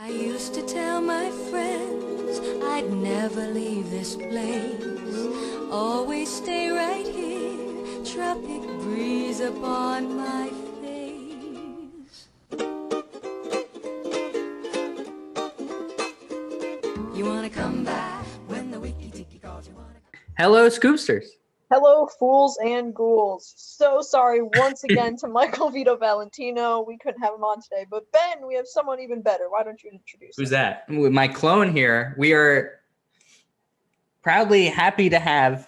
I used to tell my friends I'd never leave this place. Always stay right here, tropic breeze upon my face. You wanna come back when the wiki tiki calls you wanna... Hello, Scoopsters. Hello, fools and ghouls. So sorry once again to Michael Vito Valentino. We couldn't have him on today. But Ben, we have someone even better. Why don't you introduce Who's him? that? With my clone here, we are proudly happy to have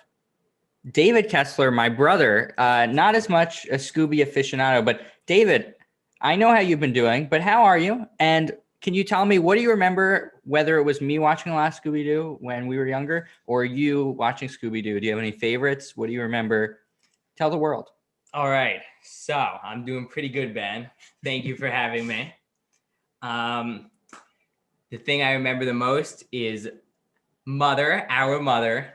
David Kessler, my brother. Not as much a Scooby aficionado, but David, I know how you've been doing, but how are you? And can you tell me, what do you remember, whether it was me watching the last Scooby-Doo when we were younger or you watching Scooby-Doo? Do you have any favorites? What do you remember? Tell the world. All right. So I'm doing pretty good, Ben. Thank you for having me. The thing I remember the most is our mother,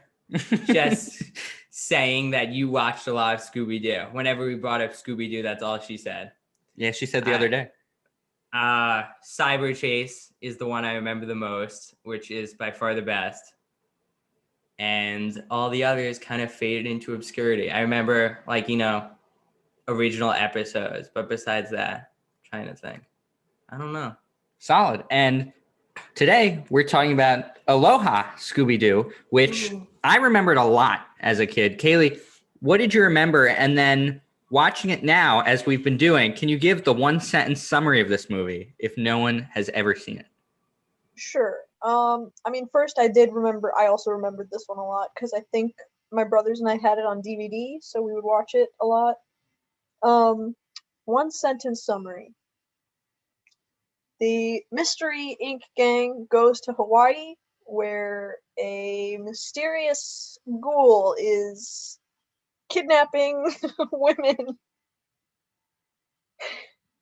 just saying that you watched a lot of Scooby-Doo. Whenever we brought up Scooby-Doo, that's all she said. Yeah, she said the other day. Cyber Chase is the one I remember the most, which is by far the best. And all the others kind of faded into obscurity. I remember, original episodes, but besides that, I'm trying to think. I don't know. Solid. And today we're talking about Aloha Scooby-Doo, which I remembered a lot as a kid. Kalle, what did you remember? And then watching it now, as we've been doing, can you give the one sentence summary of this movie if no one has ever seen it? Sure. First I also remembered this one a lot because I think my brothers and I had it on DVD, so we would watch it a lot. One sentence summary. The Mystery Inc. gang goes to Hawaii, where a mysterious ghoul is kidnapping women.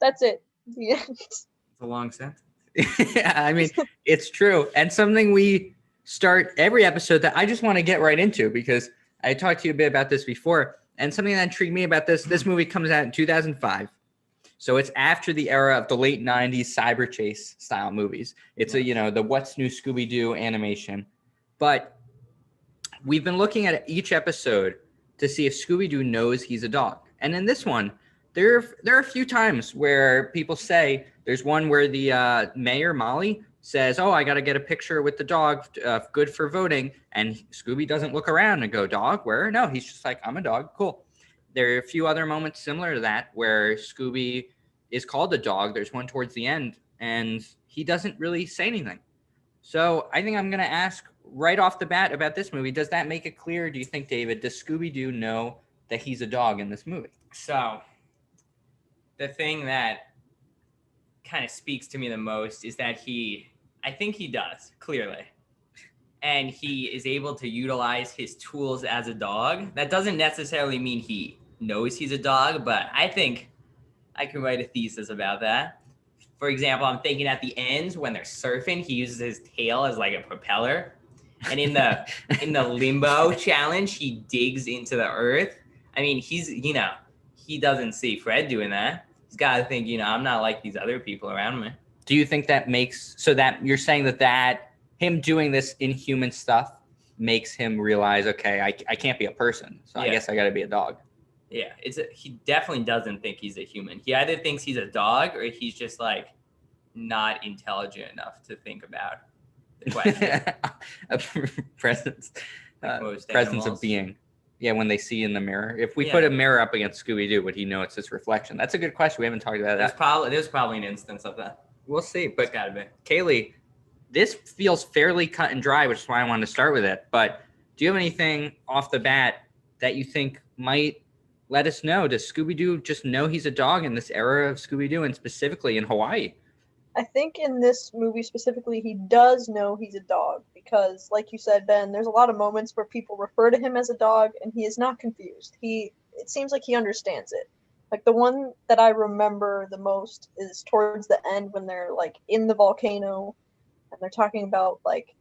That's it. The end. It's a long sentence. Yeah, I mean, it's true. And something we start every episode that I just want to get right into, because I talked to you a bit about this before, and something that intrigued me about this movie comes out in 2005. So it's after the era of the late 90s cyber chase style movies. It's the What's New Scooby-Doo animation. But we've been looking at each episode to see if Scooby-Doo knows he's a dog. And in this one, there are a few times where people say, there's one where the mayor, Molly, says, oh, I got to get a picture with the dog, good for voting. And Scooby doesn't look around and go, dog, where? No, he's just like, I'm a dog, cool. There are a few other moments similar to that where Scooby is called a dog. There's one towards the end, and he doesn't really say anything. So I think I'm going to ask right off the bat about this movie. Does that make it clear? Do you think, David, does Scooby-Doo know that he's a dog in this movie? So the thing that kind of speaks to me the most is that I think he does, clearly. And he is able to utilize his tools as a dog. That doesn't necessarily mean he knows he's a dog, but I think I can write a thesis about that. For example, I'm thinking at the end when they're surfing, he uses his tail as like a propeller. And in the limbo challenge, he digs into the earth. I mean, he doesn't see Fred doing that. He's got to think, I'm not like these other people around me. Do you think that makes, so that you're saying that him doing this inhuman stuff makes him realize, okay, I can't be a person, so yeah. I guess I got to be a dog. Yeah, he definitely doesn't think he's a human. He either thinks he's a dog or he's just like not intelligent enough to think about the question. presence of being. Yeah, when they see in the mirror. If we Yeah. put a mirror up against Scooby-Doo, would he know it's his reflection? That's a good question. We haven't talked about that. There's probably an instance of that. We'll see. But It's gotta be. Kalle, this feels fairly cut and dry, which is why I wanted to start with it. But do you have anything off the bat that you think might let us know? Does Scooby-Doo just know he's a dog in this era of Scooby-Doo, and specifically in Hawaii? I think in this movie specifically, he does know he's a dog because, like you said, Ben, there's a lot of moments where people refer to him as a dog, and he is not confused. It seems like he understands it. Like, the one that I remember the most is towards the end when they're, like, in the volcano, and they're talking about, like,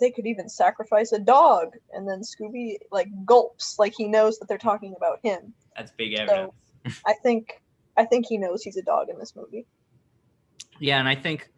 they could even sacrifice a dog, and then Scooby, like, gulps, like he knows that they're talking about him. That's big evidence. So, I think he knows he's a dog in this movie. Yeah, and I think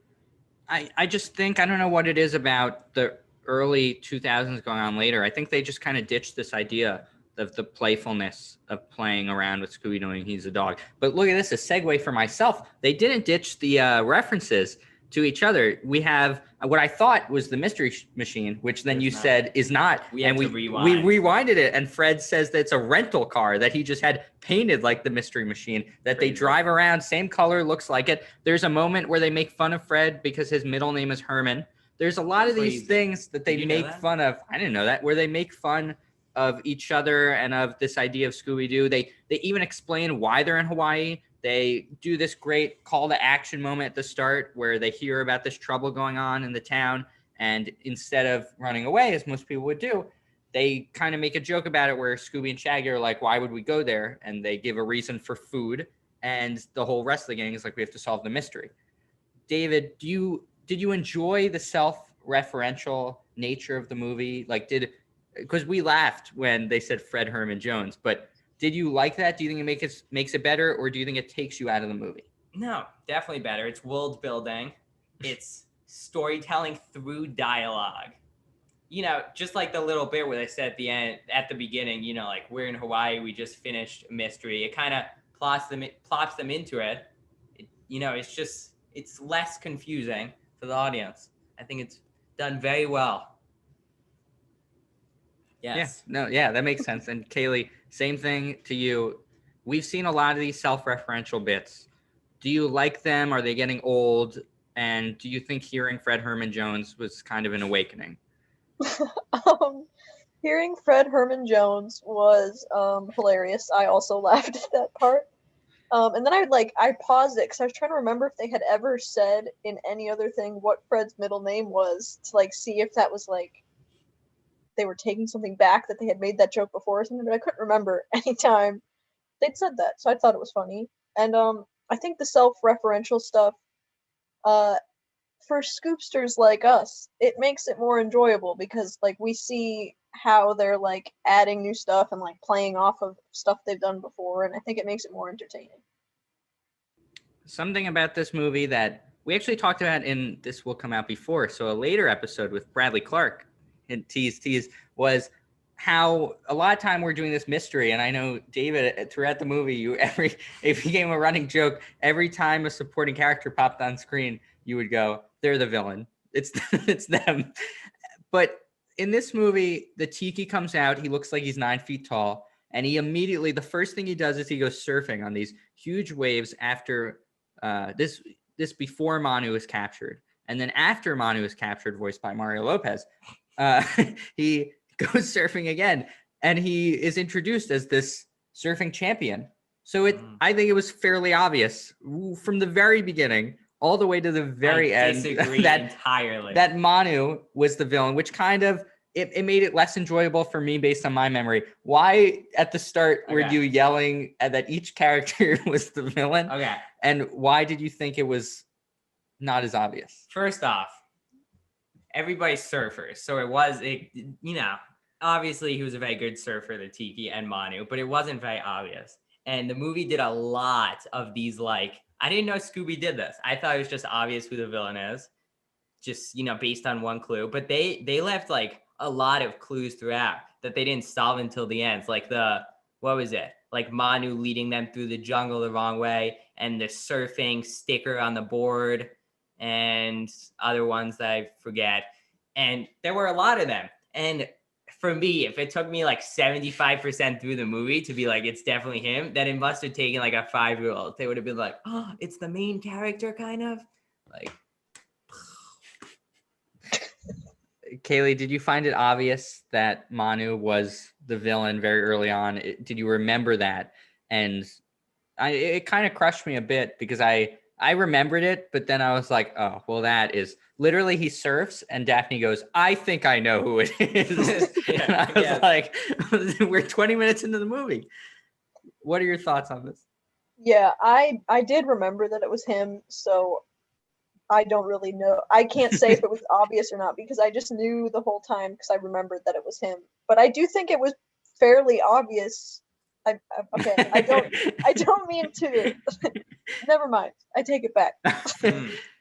I just think, I don't know what it is about the early 2000s going on later. I think they just kind of ditched this idea of the playfulness of playing around with Scooby knowing he's a dog. But look at this, a segue for myself. They didn't ditch the references to each other. We have what I thought was the mystery machine, which then you said is not. We had to rewind. We rewinded it, and Fred says that it's a rental car that he just had painted like the mystery machine, that they drive around, same color, looks like it. There's a moment where they make fun of Fred because his middle name is Herman. There's a lot of these things that they make fun of. I didn't know that, where they make fun of each other and of this idea of Scooby-Doo. They even explain why they're in Hawaii. They do this great call to action moment at the start where they hear about this trouble going on in the town. And instead of running away, as most people would do, they kind of make a joke about it where Scooby and Shaggy are like, why would we go there? And they give a reason for food. And the whole rest of the gang is like, we have to solve the mystery. David, did you enjoy the self-referential nature of the movie? Like, because we laughed when they said Fred Herman Jones, but did you like that? Do you think it makes it better, or do you think it takes you out of the movie? No, definitely better. It's world building. It's storytelling through dialogue. You know, just like the little bit where they said at the beginning, you know, like, we're in Hawaii, we just finished a mystery. It kind of plops them into it. You know, it's less confusing for the audience. I think it's done very well. Yes. Yeah, that makes sense. And Kalle, same thing to you. We've seen a lot of these self-referential bits. Do you like them? Are they getting old? And do you think hearing Fred Herman Jones was kind of an awakening? Hearing Fred Herman Jones was hilarious. I also laughed at that part. And then I paused it because I was trying to remember if they had ever said in any other thing what Fred's middle name was to like see if that was like they were taking something back, that they had made that joke before or something, but I couldn't remember any time they'd said that, so I thought it was funny. And I think the self-referential stuff, for scoopsters like us, it makes it more enjoyable because like we see how they're like adding new stuff and like playing off of stuff they've done before, and I think it makes it more entertaining. Something about this movie that we actually talked about in this will come out before, so a later episode with Bradley Clark, and tease was how a lot of time we're doing this mystery, and I know David throughout the movie it became a running joke. Every time a supporting character popped on screen, you would go, they're the villain, it's them. But in this movie, the tiki comes out, he looks like he's 9 feet tall, and he immediately, the first thing he does is he goes surfing on these huge waves after this before Manu is captured. And then after Manu is captured, voiced by Mario Lopez, he goes surfing again, and he is introduced as this surfing champion. So I think it was fairly obvious from the very beginning all the way to the very end entirely that Manu was the villain, which kind of it made it less enjoyable for me based on my memory. Why at the start were you yelling that each character was the villain? Okay. And why did you think it was not as obvious? First off, everybody's surfers, so obviously he was a very good surfer, the Tiki and Manu, but it wasn't very obvious. And the movie did a lot of these, like, I didn't know Scooby did this. I thought it was just obvious who the villain is, just, based on one clue. But they left, like, a lot of clues throughout that they didn't solve until the end. Like what was it? Like Manu leading them through the jungle the wrong way, and the surfing sticker on the board, and other ones that I forget. And there were a lot of them. And for me, if it took me like 75% through the movie to be like, it's definitely him, then it must have taken like a 5-year-old. They would have been like, oh, it's the main character, kind of. Like, Kalle, did you find it obvious that Manu was the villain very early on? Did you remember that? And it kind of crushed me a bit because I remembered it, but then I was like, oh, well, that is literally he surfs and Daphne goes, I think I know who it is. And I was like, we're 20 minutes into the movie. What are your thoughts on this? Yeah, I did remember that it was him, so I don't really know. I can't say if it was obvious or not because I just knew the whole time because I remembered that it was him. But I do think it was fairly obvious. I don't mean to. Never mind. I take it back.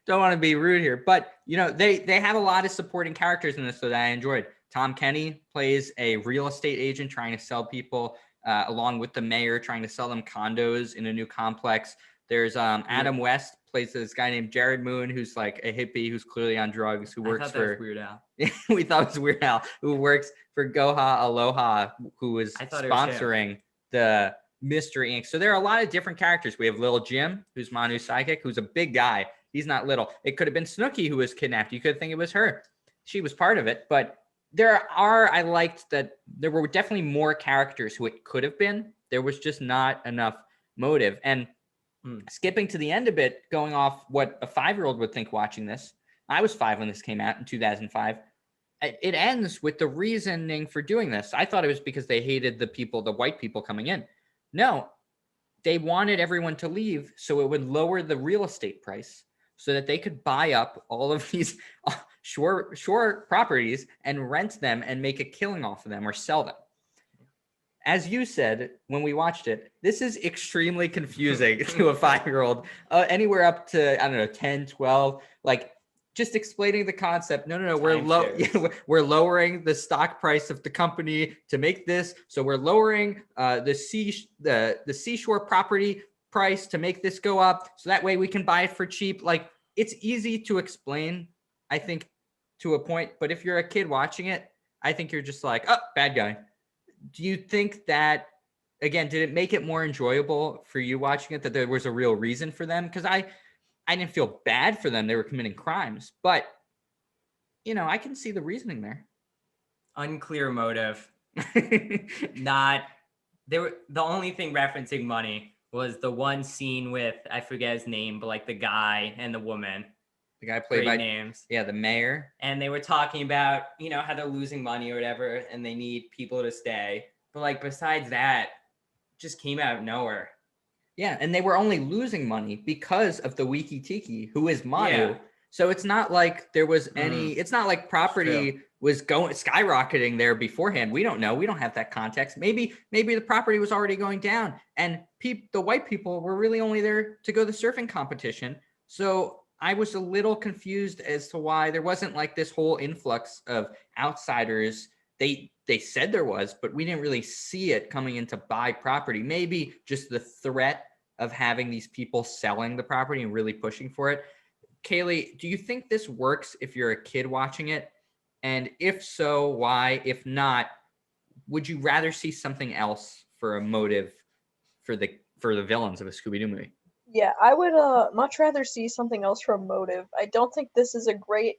don't want to be rude here, but you know, they have a lot of supporting characters in this that I enjoyed. Tom Kenny plays a real estate agent trying to sell people, along with the mayor trying to sell them condos in a new complex. There's Adam West plays this guy named Jared Moon, who's like a hippie who's clearly on drugs, who works for Weird Al. we thought it was Weird Al, who works for Aloha, who was sponsoring the Mystery Inc. So there are a lot of different characters. We have Little Jim, who's Manu's psychic, who's a big guy. He's not little. It could have been Snooki who was kidnapped. You could think it was her. She was part of it, but I liked that there were definitely more characters who it could have been. There was just not enough motive. And skipping to the end a bit, going off what a 5-year-old would think watching this. I was 5 when this came out in 2005. It ends with the reasoning for doing this. I thought it was because they hated the white people coming in. No, they wanted everyone to leave so it would lower the real estate price so that they could buy up all of these shore properties and rent them and make a killing off of them or sell them. As you said when we watched it, this is extremely confusing to a 5-year-old, anywhere up to, I don't know, 10, 12, like just explaining the concept. No, we're lowering the stock price of the company to make this. So we're lowering the seashore property price to make this go up. So that way we can buy it for cheap. Like, it's easy to explain, I think, to a point. But if you're a kid watching it, I think you're just like, oh, bad guy. Do you think that, again, did it make it more enjoyable for you watching it, that there was a real reason for them? Because I didn't feel bad for them. They were committing crimes. But, you know, I can see the reasoning there. Unclear motive. The only thing referencing money was the one scene with, I forget his name, but like the guy and the woman. The guy played by names. Yeah, the mayor. And they were talking about, you know, how they're losing money or whatever, and they need people to stay. But like, besides that, just came out of nowhere. Yeah, and they were only losing money because of the wiki tiki, who is Manu. Yeah. So it's not like there was any. It's not like property was skyrocketing there beforehand. We don't know. We don't have that context. Maybe the property was already going down, and the white people were really only there to go to the surfing competition. So I was a little confused as to why there wasn't like this whole influx of outsiders. They said there was, but we didn't really see it coming in to buy property. Maybe just the threat of having these people selling the property and really pushing for it. Kalle, do you think this works if you're a kid watching it? And if so, why? If not, would you rather see something else for a motive for the villains of a Scooby-Doo movie? Yeah, I would much rather see something else for a motive. I don't think this is a great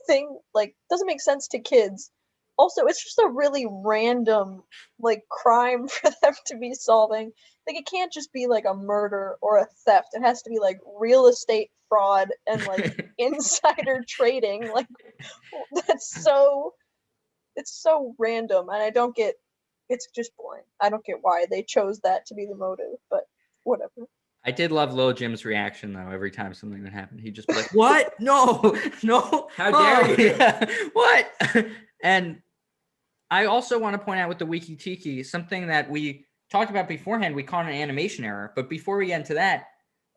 thing. Like, doesn't make sense to kids. Also, it's just a really random, like, crime for them to be solving. Like, it can't just be, like, a murder or a theft. It has to be, like, real estate fraud and, like, insider trading. Like, it's so random, and I don't get, it's just boring. I don't get why they chose that to be the motive, but whatever. I did love Lil Jim's reaction, though, every time something would happen. He'd just be like, what? No, how dare you? Yeah. What? And I also want to point out with the Wiki Tiki, something that we talked about beforehand, we call it an animation error. But before we get into that,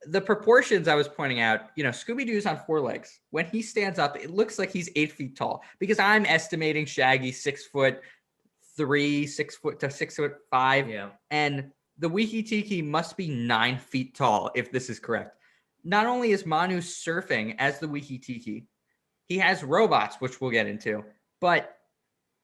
the proportions I was pointing out, you know, Scooby-Doo's on 4 legs. When he stands up, it looks like he's 8 feet tall, because I'm estimating Shaggy 6'3", 6 foot to 6'5". Yeah. And the Wiki Tiki must be 9 feet tall, if this is correct. Not only is Manu surfing as the Wiki Tiki, he has robots, which we'll get into, but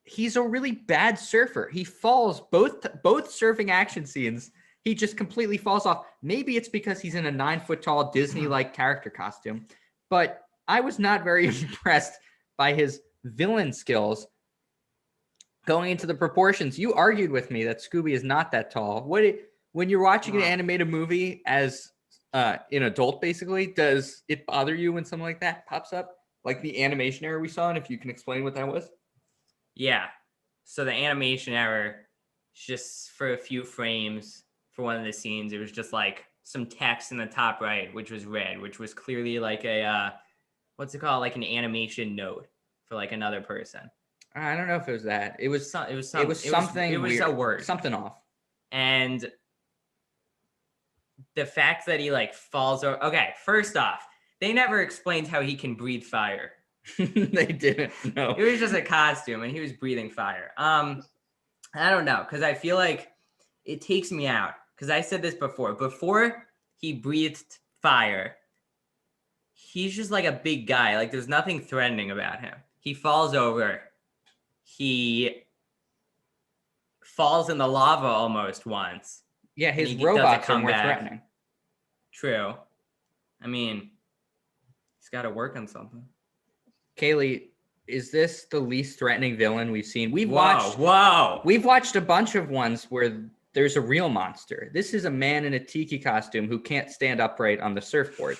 he's a really bad surfer. He falls both surfing action scenes. He just completely falls off. Maybe it's because he's in a 9 foot tall Disney-like character costume, but I was not very impressed by his villain skills. Going into the proportions, you argued with me that Scooby is not that tall. When you're watching an animated movie as an adult, basically, does it bother you when something like that pops up? Like the animation error we saw, and if you can explain what that was? Yeah. So the animation error, just for a few frames for one of the scenes, it was just like some text in the top right, which was red, which was clearly like a, what's it called? Like an animation note for like another person. I don't know if it was that. It was something It was weird. a word. Something off. And the fact that he like falls over. Okay, first off, They never explained how he can breathe fire. They didn't. No. It was just a costume, and he was breathing fire. I don't know, because I feel like it takes me out. Because I said this before. Before he breathed fire, he's just like a big guy. Like, there's nothing threatening about him. He falls over. He falls in the lava almost once. Yeah, his robots are more threatening. True. I mean, he's got to work on something. Kalle, is this the least threatening villain we've seen? We've watched a bunch of ones where there's a real monster. This is a man in a tiki costume who can't stand upright on the surfboard.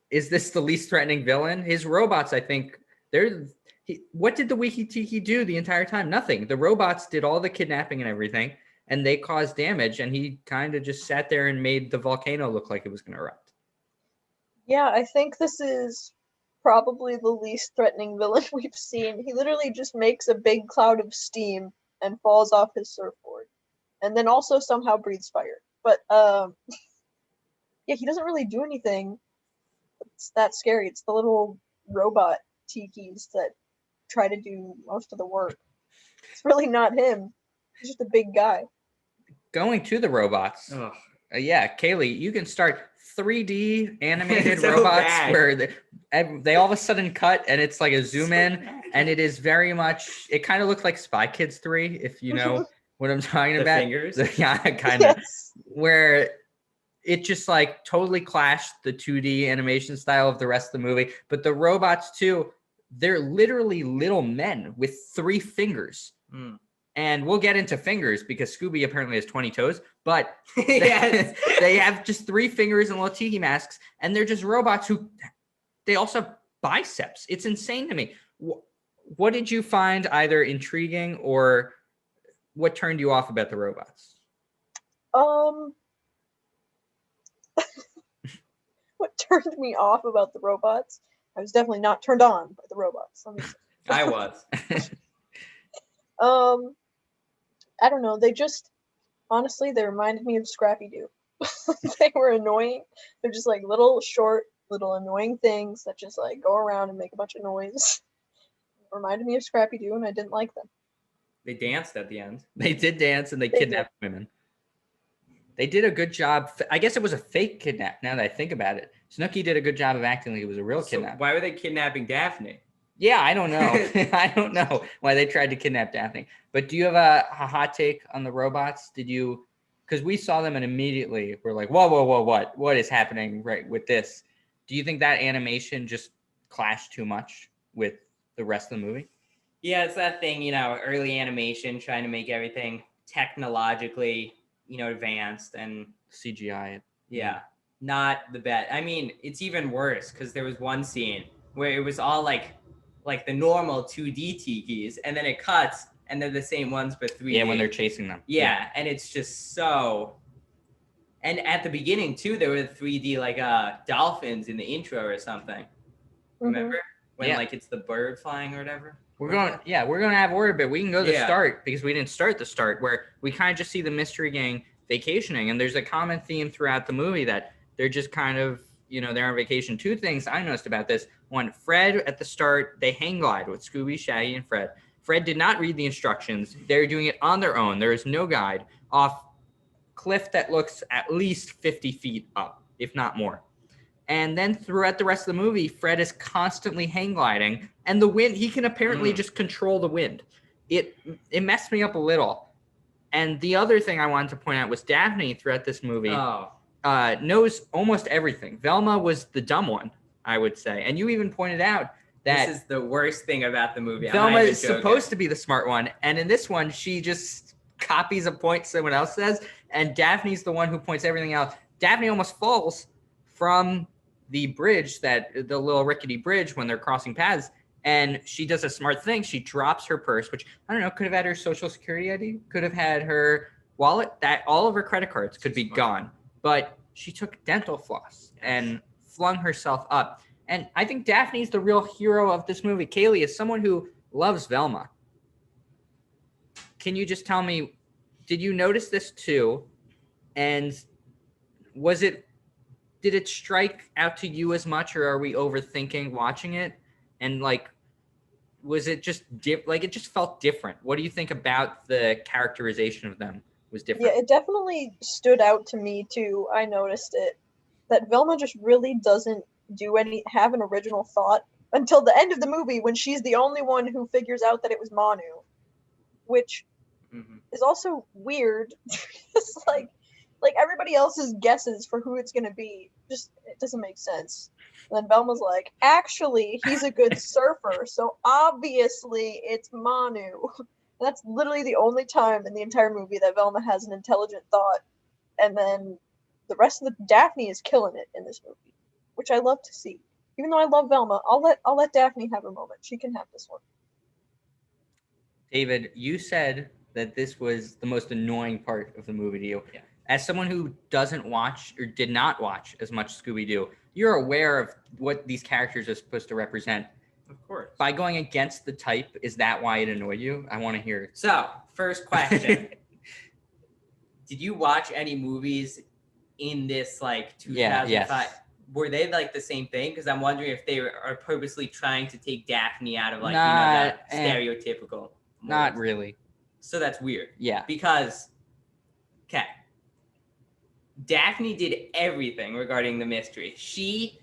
Is this the least threatening villain? His robots, I think, what did the wiki tiki do the entire time? Nothing. The robots did all the kidnapping and everything, and they caused damage, and he kind of just sat there and made the volcano look like it was going to erupt. Yeah, I think this is probably the least threatening villain we've seen. He literally just makes a big cloud of steam and falls off his surfboard. And then also somehow breathes fire. But, yeah, he doesn't really do anything that's that scary. It's the little robot tikis that try to do most of the work. It's really not him. He's just a big guy. Going to the robots. Yeah, Kalle, you can start 3D animated So robots bad. where they all of a sudden cut and it's like a zoom in, and it is very much, it kind of looks like Spy Kids 3, if you know what I'm talking The about. fingers? Yeah, kind of. Yes. Where it just like totally clashed the 2D animation style of the rest of the movie. But the robots too, they're literally little men with 3 fingers. And we'll get into fingers because Scooby apparently has 20 toes, but Yes. they have just 3 fingers and little tiki masks, and they're just robots who they also have biceps. It's insane to me. What did you find either intriguing or what turned you off about the robots? What turned me off about the robots? I was definitely not turned on by the robots. Let me say. I was. I don't know. They just, honestly, they reminded me of Scrappy-Doo. They were annoying. They're just like little short, little annoying things that just like go around and make a bunch of noise. It reminded me of Scrappy-Doo, and I didn't like them. They danced at the end. They did dance and they They kidnapped women. They did a good job. I guess it was a fake kidnap now that I think about it. Snooki did a good job of acting like it was a real So kidnap. why were they kidnapping Daphne? Yeah, I don't know. I don't know why they tried to kidnap Daphne. But do you have a hot take on the robots? Did you, because we saw them and immediately we're like, whoa, what is happening right with this? Do you think that animation just clashed too much with the rest of the movie? Yeah, it's that thing, early animation, trying to make everything technologically, advanced, and CGI. yeah, not the best. I mean, it's even worse because there was one scene where it was all like the normal 2D tikis, and then it cuts and they're the same ones but 3D. Yeah, when they're chasing them. Yeah, and it's just so. And at the beginning too, there were 3D like dolphins in the intro or something. Remember when Yeah. like it's the bird flying or whatever? We're going to have order, but we can go to the Yeah. start because we didn't start the start where we kind of just see the mystery gang vacationing, and there's a common theme throughout the movie that they're just kind of, they're on vacation. 2 things I noticed about this. One, Fred at the start, they hang glide with Scooby, Shaggy, and Fred. Fred did not read the instructions. They're doing it on their own. There is no guide off cliff that looks at least 50 feet up, if not more. And then throughout the rest of the movie, Fred is constantly hang gliding, and the wind, he can apparently just control the wind. It messed me up a little. And the other thing I wanted to point out was Daphne throughout this movie knows almost everything. Velma was the dumb one, I would say. And you even pointed out that this is the worst thing about the movie. Velma is supposed to be the smart one. And in this one, she just copies a point someone else says, and Daphne's the one who points everything out. Daphne almost falls from the bridge, the little rickety bridge, when they're crossing paths, and she does a smart thing. She drops her purse, which I don't know, could have had her social security ID, could have had her wallet, that all of her credit cards could be gone, but she took dental floss and flung herself up. And I think Daphne's the real hero of this movie. Kalle is someone who loves Velma. Can you just tell me, did you notice this too? And did did it strike out to you as much, or are we overthinking watching it? And like, was it just like it just felt different? What do you think about the characterization of them was different? Yeah, it definitely stood out to me too. I noticed it that Velma just really doesn't have an original thought until the end of the movie when she's the only one who figures out that it was Manu, which is also weird. It's like everybody else's guesses for who it's gonna be, just it doesn't make sense. And then Velma's like, actually, he's a good surfer, so obviously it's Manu. And that's literally the only time in the entire movie that Velma has an intelligent thought. And then the rest of the Daphne is killing it in this movie, which I love to see. Even though I love Velma, I'll let Daphne have her moment. She can have this one. David, you said that this was the most annoying part of the movie to you. Yeah. As someone who doesn't watch or did not watch as much Scooby-Doo, you're aware of what these characters are supposed to represent. Of course. By going against the type, is that why it annoyed you? I want to hear. So, first question. Did you watch any movies in this, like, 2005? Yes. Were they, like, the same thing? Because I'm wondering if they are purposely trying to take Daphne out of, like, that stereotypical mold. Not really. So that's weird. Yeah. Because, okay, Daphne did everything regarding the mystery. She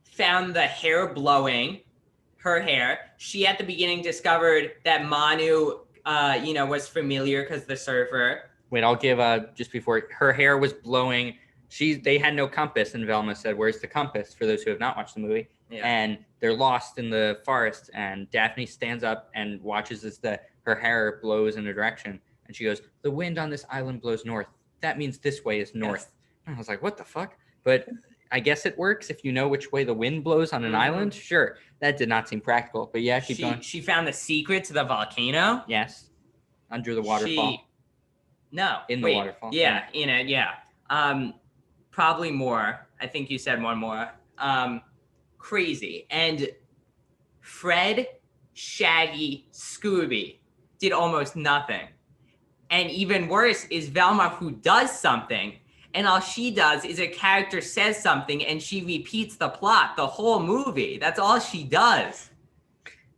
found the hair blowing, her hair. She, at the beginning, discovered that Manu, was familiar because the surfer. Wait, I'll give just before her hair was blowing. They had no compass, and Velma said, "Where's the compass?" For those who have not watched the movie, and they're lost in the forest. And Daphne stands up and watches as her hair blows in a direction, and she goes, "The wind on this island blows north. That means this way is north." Yes. And I was like, "What the fuck?" But I guess it works if you know which way the wind blows on an island. Sure, that did not seem practical, but yeah, keep going. She found the secret to the volcano. Yes, under the waterfall. In the waterfall. Yeah, in it. Yeah. Probably more. I think you said one more. Crazy. And Fred, Shaggy, Scooby did almost nothing. And even worse is Velma, who does something, and all she does is a character says something and she repeats the plot the whole movie. That's all she does.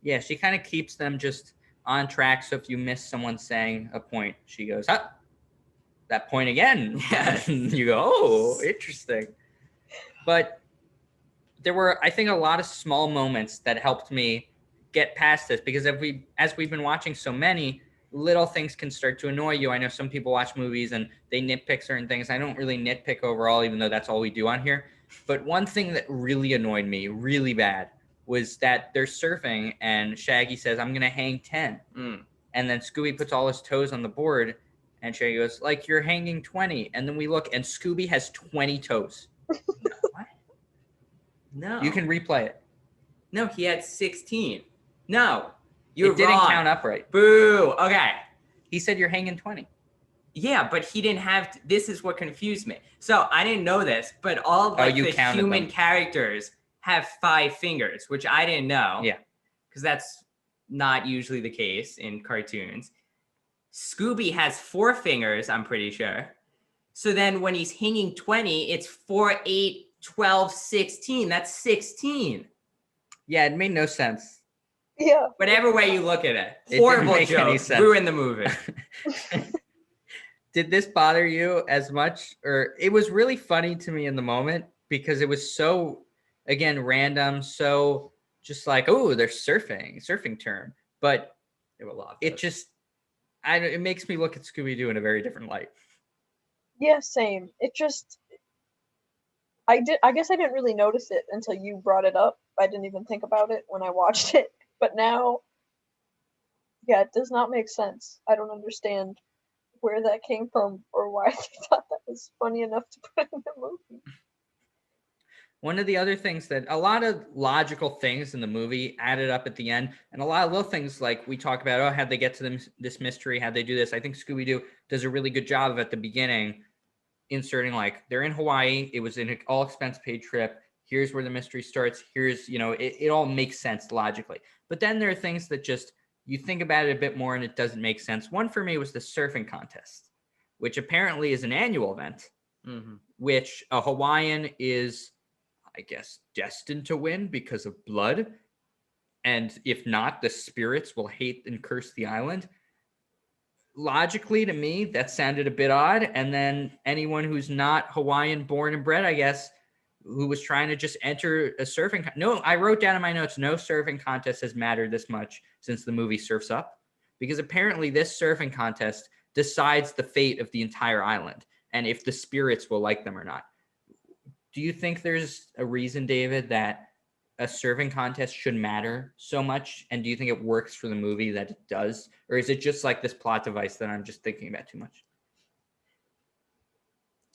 Yeah, she kind of keeps them just on track. So if you miss someone saying a point, she goes, that point again. Yes. You go, oh, interesting. But there were, I think, a lot of small moments that helped me get past this, because as we've been watching so many, little things can start to annoy you. I know some people watch movies and they nitpick certain things. I don't really nitpick overall, even though that's all we do on here. But one thing that really annoyed me really bad was that they're surfing and Shaggy says, "I'm going to hang 10. And then Scooby puts all his toes on the board and Shaggy goes, "Like you're hanging 20. And then we look and Scooby has 20 toes. What? No. You can replay it. No, he had 16. No. It didn't count upright. Boo. Okay. He said you're hanging 20. Yeah, but he didn't have this is what confused me. So I didn't know this, but all the human characters have 5 fingers, which I didn't know. Yeah. Because that's not usually the case in cartoons. Scooby has 4 fingers, I'm pretty sure. So then when he's hanging 20, it's 4, 8, 12, 16. That's 16. Yeah, it made no sense. Yeah. Whatever way you look at it. Horrible joke. Ruin the movie. Did this bother you as much? Or it was really funny to me in the moment because it was so, again, random. So just like, oh, they're surfing term. But it makes me look at Scooby-Doo in a very different light. Yeah, same. I guess I didn't really notice it until you brought it up. I didn't even think about it when I watched it. But now, yeah, it does not make sense. I don't understand where that came from or why they thought that was funny enough to put in the movie. One of the other things that a lot of logical things in the movie added up at the end, and a lot of little things like we talk about, how'd they get to this mystery? How'd they do this? I think Scooby-Doo does a really good job of at the beginning inserting, like, they're in Hawaii. It was an all expense paid trip. Here's where the mystery starts. Here's, it all makes sense logically. But then there are things that just, you think about it a bit more and it doesn't make sense. One for me was the surfing contest, which apparently is an annual event. which a Hawaiian is, I guess, destined to win because of blood. And if not, the spirits will hate and curse the island. Logically, to me, that sounded a bit odd. And then anyone who's not Hawaiian born and bred, I guess, who was trying to just enter a surfing. No, I wrote down in my notes, no surfing contest has mattered this much since the movie Surf's Up, because apparently this surfing contest decides the fate of the entire island and if the spirits will like them or not. Do you think there's a reason, David, that a surfing contest should matter so much? And do you think it works for the movie that it does? Or is it just like this plot device that I'm just thinking about too much?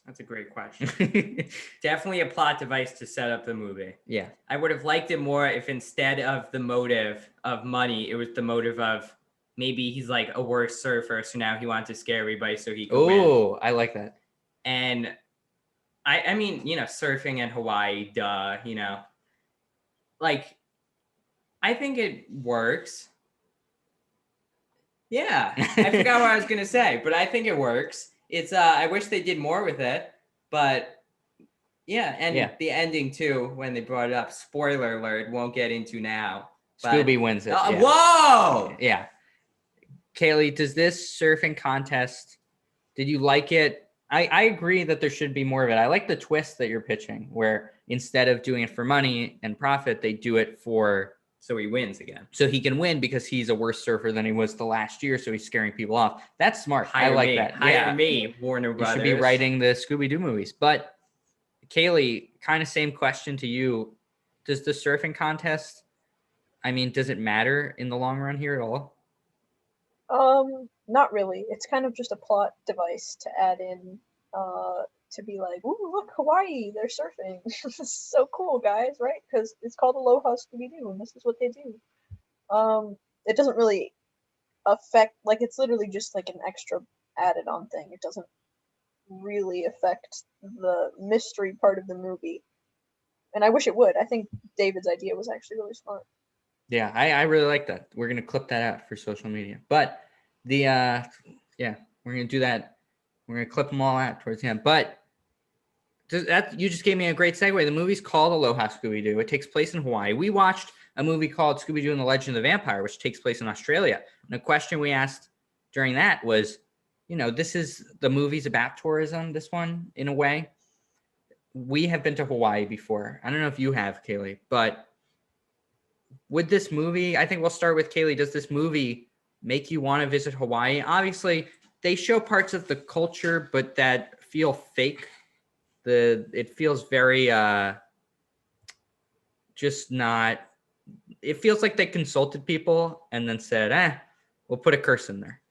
That's a great question. Definitely a plot device to set up the movie. Yeah. I would have liked it more if instead of the motive of money, it was the motive of maybe he's like a worse surfer, so now he wants to scare everybody so he can win. Oh, I like that. And I mean, you know, surfing in Hawaii, duh, you know. Like, I think it works. Yeah, I forgot what I was going to say, but I think it works. It's I wish they did more with it, but yeah, and the ending too, when they brought it up, spoiler alert, won't get into now. Scooby wins it. Yeah. Whoa! Yeah. Kalle, does this surfing contest, did you like it? I agree that there should be more of it. I like the twist that you're pitching, where instead of doing it for money and profit, they do it for... So he wins again. So he can win because he's a worse surfer than he was the last year, so he's scaring people off. That's smart. I like that. Hire me, Warner Brothers. You should be writing the Scooby-Doo movies. But, Kalle, kind of same question to you. Does the surfing contest, I mean, does it matter in the long run here at all? Not really. It's kind of just a plot device to add in, to be like, ooh, look, Hawaii, they're surfing. This is so cool, guys, right? Because it's called Aloha Scooby-Doo, and this is what they do. It doesn't really affect, like, it's literally just like an extra added on thing. It doesn't really affect the mystery part of the movie. And I wish it would. I think David's idea was actually really smart. Yeah, I really like that. We're going to clip that out for social media. But we're going to do that. We're going to clip them all out towards the end. But you just gave me a great segue. The movie's called Aloha Scooby-Doo. It takes place in Hawaii. We watched a movie called Scooby-Doo and the Legend of the Vampire, which takes place in Australia. And the question we asked during that was, you know, this is the movie's about tourism, this one, in a way. We have been to Hawaii before. I don't know if you have, Kalle, but would this movie, I think we'll start with Kalle, does this movie make you want to visit Hawaii? Obviously, they show parts of the culture, but that feel fake. It feels very just not, it feels like they consulted people and then said, we'll put a curse in there,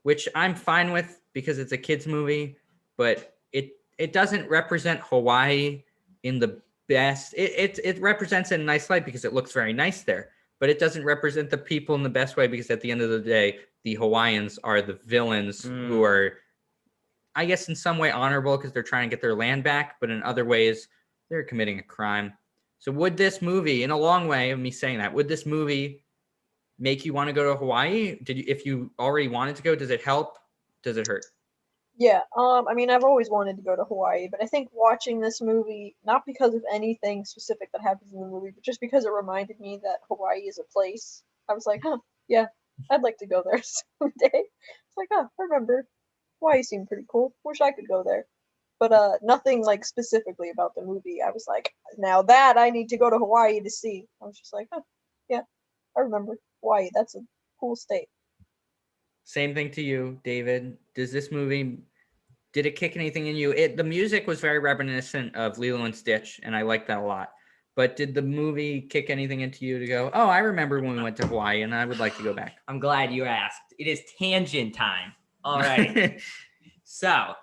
which I'm fine with because it's a kid's movie, but it doesn't represent Hawaii in the best. It represents it in a nice light because it looks very nice there, but it doesn't represent the people in the best way because at the end of the day, the Hawaiians are the villains who are, I guess, in some way honorable because they're trying to get their land back, but in other ways, they're committing a crime. So would this movie, in a long way of me saying that, would this movie make you want to go to Hawaii? If you already wanted to go, does it help? Does it hurt? Yeah, I mean, I've always wanted to go to Hawaii, but I think watching this movie, not because of anything specific that happens in the movie, but just because it reminded me that Hawaii is a place, I was like, yeah, I'd like to go there someday. It's like, I remember, Hawaii seemed pretty cool. Wish I could go there. But nothing like specifically about the movie. I was like, now that I need to go to Hawaii to see. I was just like, yeah, I remember Hawaii. That's a cool state. Same thing to you, David. Does this movie, did it kick anything in you? The music was very reminiscent of Lilo and Stitch, and I like that a lot. But did the movie kick anything into you to go, oh, I remember when we went to Hawaii, and I would like to go back? I'm glad you asked. It is tangent time. All right. So,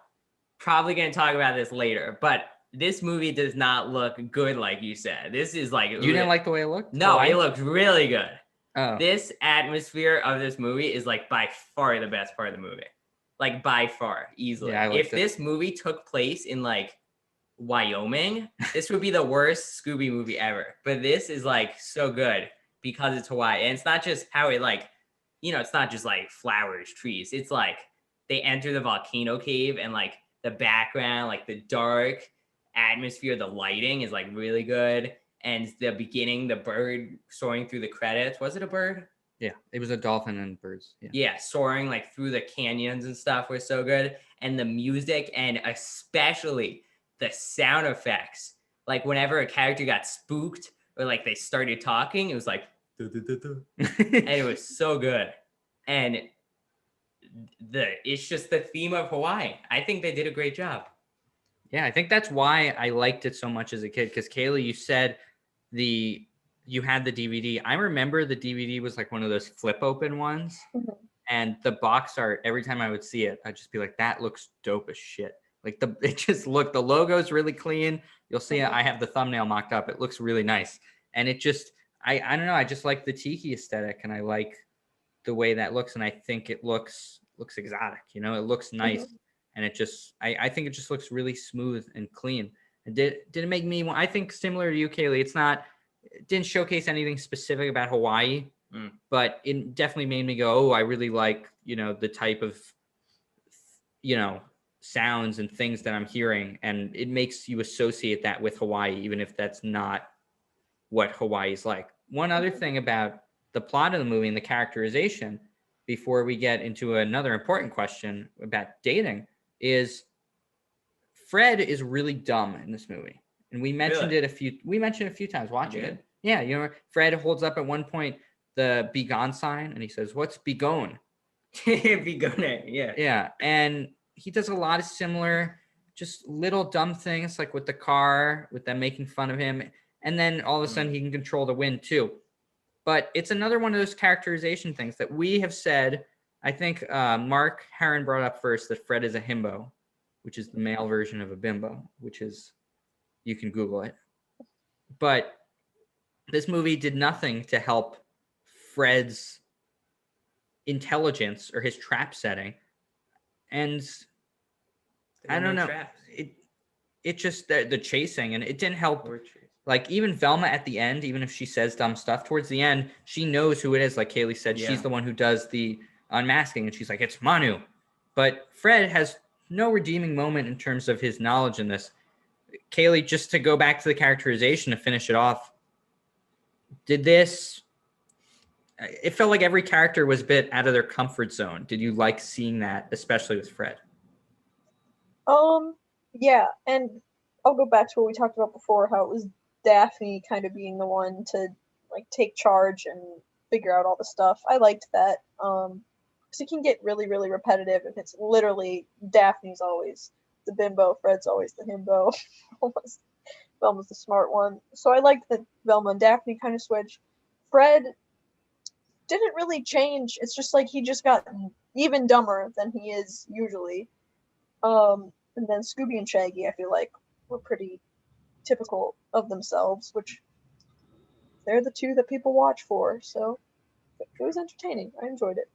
probably going to talk about this later, but this movie does not look good like you said. This is like... You didn't like the way it looked? No, it looked really good. Oh. This atmosphere of this movie is like by far the best part of the movie. Like by far, easily. Yeah, if this movie took place in like Wyoming, this would be the worst Scooby movie ever. But this is like so good because it's Hawaii. And it's not just how it like, you know, it's not just like flowers, trees. It's like they enter the volcano cave and like the background, like the dark atmosphere, the lighting is like really good. And the beginning, the bird soaring through the credits. Was it a bird? Yeah, it was a dolphin and birds. Yeah, soaring like through the canyons and stuff was so good. And the music, and especially the sound effects. Like whenever a character got spooked or like they started talking, it was like, duh, duh, duh, duh. And it was so good. And it's just the theme of Hawaii. I think they did a great job. Yeah, I think that's why I liked it so much as a kid. Because Kalle, you said you had the DVD. I remember the DVD was like one of those flip open ones. Mhm. And the box art, every time I would see it, I'd just be like, that looks dope as shit. Like it just looked, the logo's really clean. You'll see it. I have the thumbnail mocked up. It looks really nice. And it just, I don't know. I just like the tiki aesthetic, and I like the way that looks. And I think it looks exotic, you know, it looks nice. And it just, I think it just looks really smooth and clean. It didn't make me, I think similar to you, Kalle, it didn't showcase anything specific about Hawaii, but it definitely made me go, oh, I really like, you know, the type of, you know, sounds and things that I'm hearing. And it makes you associate that with Hawaii, even if that's not what Hawaii is like. One other thing about the plot of the movie and the characterization, before we get into another important question about dating, is Fred is really dumb in this movie. And we mentioned it a few times watching it. Yeah, you know, Fred holds up at one point the be gone sign, and he says, "What's be gone?" Be gone, yeah. Yeah, and he does a lot of similar, just little dumb things, like with the car, with them making fun of him, and then all of a sudden he can control the wind too. But it's another one of those characterization things that we have said. I think Mark Herron brought up first that Fred is a himbo, which is the male version of a bimbo, which is, you can Google it. But this movie did nothing to help Fred's intelligence or his trap setting. And I don't know, it just, the chasing, and it didn't help. Like even Velma at the end, even if she says dumb stuff towards the end, she knows who it is. Like Kalle said, she's the one who does the unmasking, and she's like, it's Manu. But Fred has no redeeming moment in terms of his knowledge in this. Kalle, just to go back to the characterization to finish it off, it felt like every character was a bit out of their comfort zone. Did you like seeing that, especially with Fred? Yeah, and I'll go back to what we talked about before, how it was Daphne kind of being the one to like take charge and figure out all the stuff. I liked that. Because it can get really, really repetitive if it's literally Daphne's always the bimbo, Fred's always the himbo. Velma's the smart one. So I liked that Velma and Daphne kind of switched. Fred didn't really change. It's just like he just got even dumber than he is usually. And then Scooby and Shaggy, I feel like, were pretty typical of themselves, which they're the two that people watch for. So it was entertaining. I enjoyed it.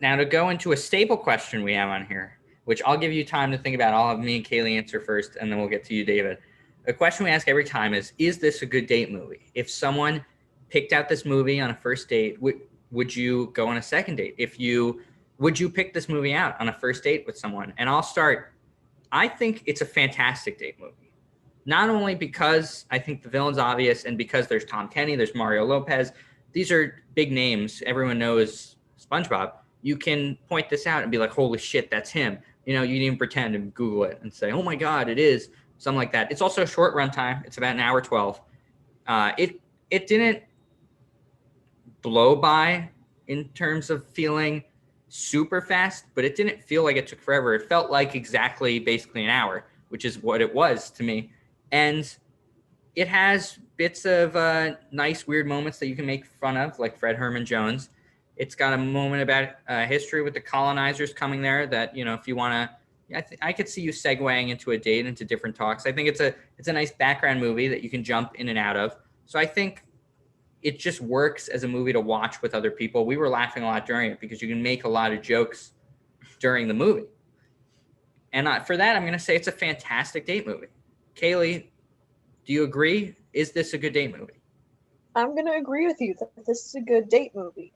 Now to go into a staple question we have on here, which I'll give you time to think about. I'll have me and Kalle answer first, and then we'll get to you, David. A question we ask every time is this a good date movie? If someone picked out this movie on a first date, would you go on a second date? Would you pick this movie out on a first date with someone? And I'll start. I think it's a fantastic date movie. Not only because I think the villain's obvious, and because there's Tom Kenny, there's Mario Lopez. These are big names. Everyone knows SpongeBob. You can point this out and be like, holy shit, that's him. You know, you didn't pretend and Google it and say, oh my God, it is. Something like that. It's also a short runtime. It's about an hour 12. It didn't blow by in terms of feeling super fast, but it didn't feel like it took forever. It felt like basically an hour, which is what it was to me. And it has bits of nice, weird moments that you can make fun of, like Fred Herman Jones. It's got a moment about history with the colonizers coming there that, you know, if you want to, I could see you segueing into a date, into different talks. I think it's a nice background movie that you can jump in and out of. So I think it just works as a movie to watch with other people. We were laughing a lot during it because you can make a lot of jokes during the movie. And for that, I'm going to say it's a fantastic date movie. Kalle, do you agree? Is this a good date movie? I'm going to agree with you that this is a good date movie.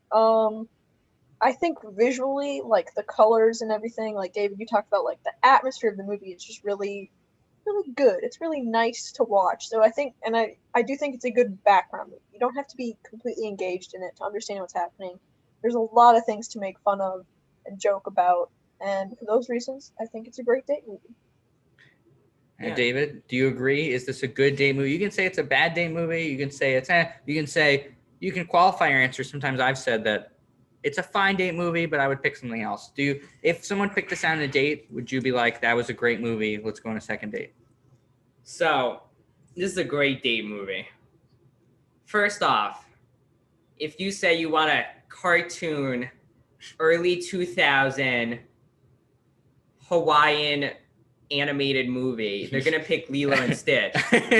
I think visually, like the colors and everything, like David, you talked about, like the atmosphere of the movie is just really, really good. It's really nice to watch. So I think, and I do think it's a good background movie. You don't have to be completely engaged in it to understand what's happening. There's a lot of things to make fun of and joke about, and for those reasons, I think it's a great date movie. And Yeah. David, do you agree? Is this a good date movie? You can say it's a bad date movie. You can say it's You can say, you can qualify your answer. Sometimes I've said that it's a fine date movie, but I would pick something else. If someone picked this out on a date, would you be like, that was a great movie, let's go on a second date? So, this is a great date movie. First off, if you say you want a cartoon, early 2000 Hawaiian animated movie, they're gonna pick Lilo and Stitch.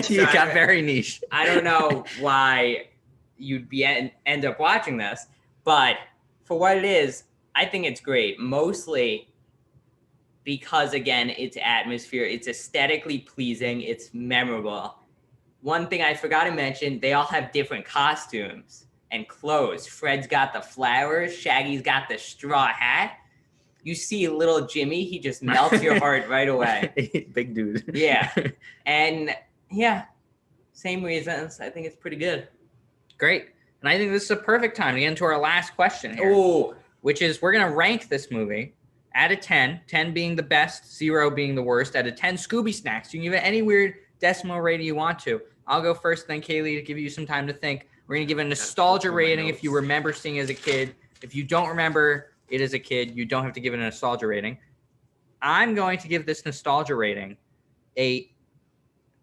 You got very niche. I don't know why you'd end up watching this, but for what it is, I think it's great. Mostly because, again, it's atmosphere, it's aesthetically pleasing, it's memorable. One thing I forgot to mention, they all have different costumes and clothes. Fred's got the flowers, Shaggy's got the straw hat. You see little Jimmy, he just melts your heart right away. Big dude. Yeah. And yeah, same reasons. I think it's pretty good. Great. And I think this is a perfect time to get into our last question here. Oh, Which is, we're going to rank this movie out of 10, 10 being the best, 0 being the worst, out of 10 Scooby snacks. You can give it any weird decimal rating you want to. I'll go first, then Kalle, to give you some time to think. We're going to give it a nostalgia rating if you remember seeing it as a kid. If you don't remember it as a kid, you don't have to give it a nostalgia rating. I'm going to give this nostalgia rating a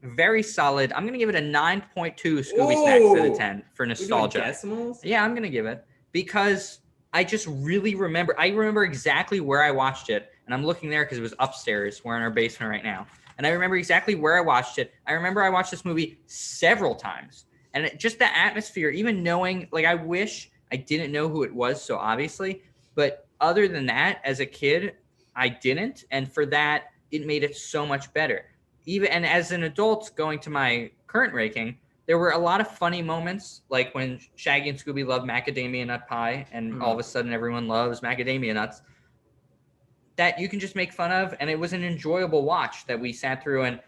very solid, I'm going to give it a 9.2 Scooby snacks out of 10 for nostalgia. Decimals? Yeah, I'm going to give it, because I just really remember. I remember exactly where I watched it, and I'm looking there because it was upstairs. We're in our basement right now, and I remember exactly where I watched it. I remember I watched this movie several times, and just the atmosphere, even knowing, like, I wish I didn't know who it was so obviously, but other than that, as a kid, I didn't, and for that, it made it so much better. And as an adult, going to my current ranking, there were a lot of funny moments, like when Shaggy and Scooby love macadamia nut pie, and all of a sudden everyone loves macadamia nuts, that you can just make fun of. And it was an enjoyable watch that we sat through, and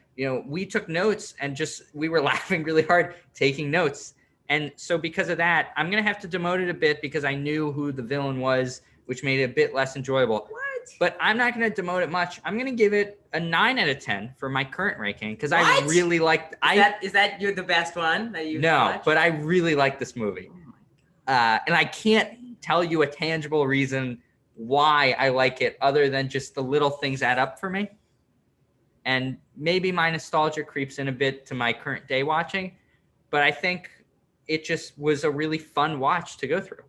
we took notes, and we were laughing really hard taking notes. And so because of that, I'm going to have to demote it a bit, because I knew who the villain was, which made it a bit less enjoyable. What? But I'm not going to demote it much. I'm going to give it a 9 out of 10 for my current ranking, because I What? really liked. Is that you're the best one that you've watched? But I really like this movie, and I can't tell you a tangible reason why I like it, other than just the little things add up for me. And maybe my nostalgia creeps in a bit to my current day watching, but I think it just was a really fun watch to go through.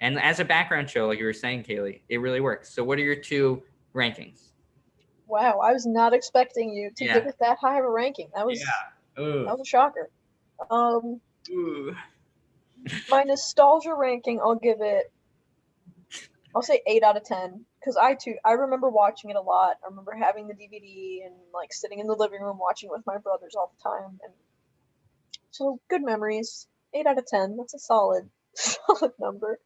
And as a background show, like you were saying, Kalle, it really works. So what are your 2 rankings? Wow, I was not expecting you to give it that high of a ranking. That was a shocker. My nostalgia ranking, I'll say 8 out of 10, because I remember watching it a lot. I remember having the DVD and like sitting in the living room watching it with my brothers all the time, and so good memories. 8 out of 10. That's a solid number.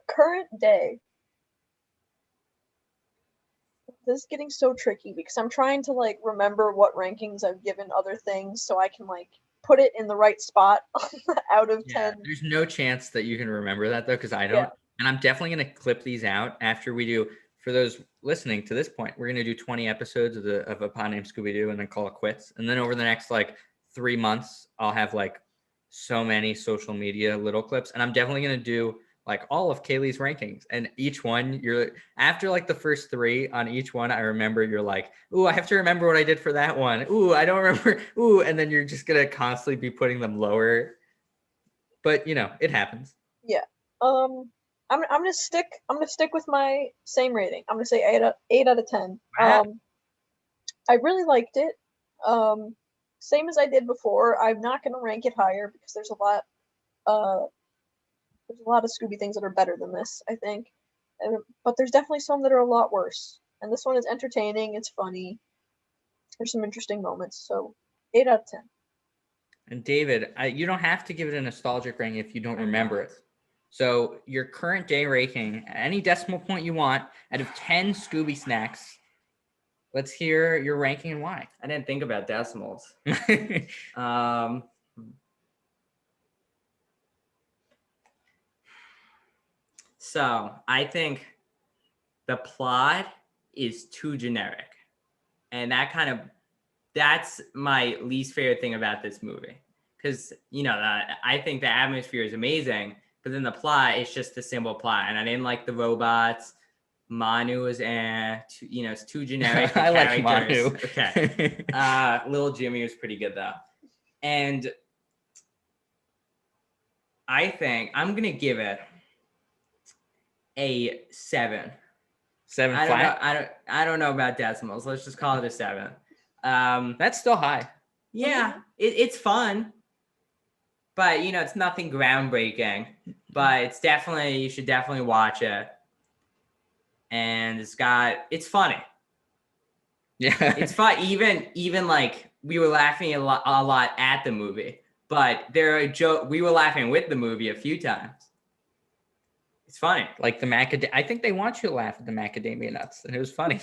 Current day. This is getting so tricky, because I'm trying to like remember what rankings I've given other things, so I can like put it in the right spot out of 10. There's no chance that you can remember that, though, because I don't. And I'm definitely going to clip these out after we do. For those listening to this point, we're going to do 20 episodes of A Pod Named Scooby-Doo and then call it quits. And then over the next like 3 months, I'll have like so many social media little clips, and I'm definitely going to do like all of Kalle's rankings, and each one after like the first 3 on each one, I remember you're like, ooh, I have to remember what I did for that one. Ooh, I don't remember. Ooh, and then you're just going to constantly be putting them lower, but it happens. Yeah. I'm gonna stick with my same rating. I'm gonna say 8 out of 10. Wow. I really liked it. Same as I did before. I'm not gonna rank it higher, because there's a lot of Scooby things that are better than this, I think. But there's definitely some that are a lot worse. And this one is entertaining, it's funny. There's some interesting moments. So 8 out of 10. And David, you don't have to give it a nostalgic ranking if you don't remember it. So your current day ranking, any decimal point you want, out of 10 Scooby snacks. Let's hear your ranking and why. I didn't think about decimals. So I think the plot is too generic. And that's my least favorite thing about this movie. Because, I think the atmosphere is amazing, but then the plot is just a simple plot. And I didn't like the robots. Manu is, it's too generic. I like Manu. Okay. Little Jimmy was pretty good, though. And I think I'm going to give it a 7. 7 flat? I don't know about decimals. Let's just call it a 7. That's still high. Yeah, it's fun, but it's nothing groundbreaking. But you should definitely watch it. And it's funny. Yeah, it's fun. Even like we were laughing a lot at the movie, but we were laughing with the movie a few times. It's funny. Like I think they want you to laugh at the macadamia nuts, and it was funny.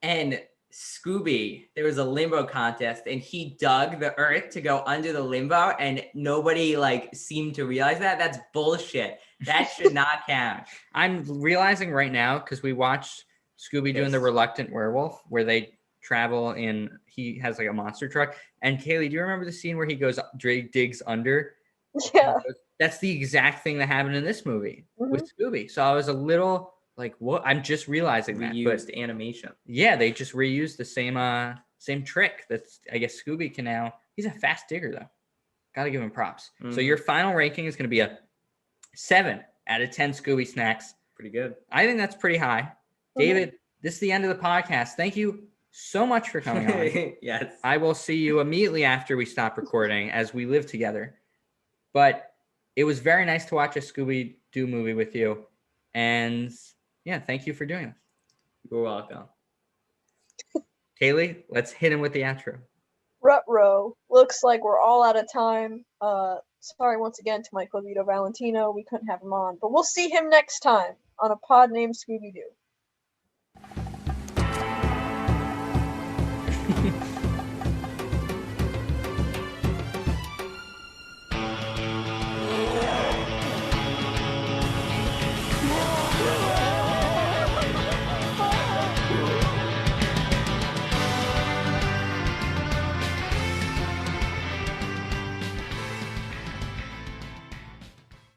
And Scooby, there was a limbo contest, and he dug the earth to go under the limbo, and nobody seemed to realize that. That's bullshit. That should not count. I'm realizing right now, because we watched Scooby-Doo and the Reluctant Werewolf, where they travel he has a monster truck. And Kaylee, do you remember the scene where he digs under? Yeah. That's the exact thing that happened in this movie with Scooby. So I was a little like, what? I'm just just reused animation. Yeah, they just reused the same trick. That's, I guess, Scooby can now. He's a fast digger, though. Got to give him props. So your final ranking is going to be a 7 out of 10 Scooby snacks. Pretty good. I think that's pretty high. David, this is the end of the podcast. Thank you so much for coming on. Yes. I will see you immediately after we stop recording as we live together. But it was very nice to watch a Scooby-Doo movie with you. And yeah, thank you for doing this. You're welcome. Kaylee, let's hit him with the outro. Rut-row. Looks like we're all out of time. Sorry once again to Michael Vito Valentino. We couldn't have him on. But we'll see him next time on A Pod Named Scooby-Doo.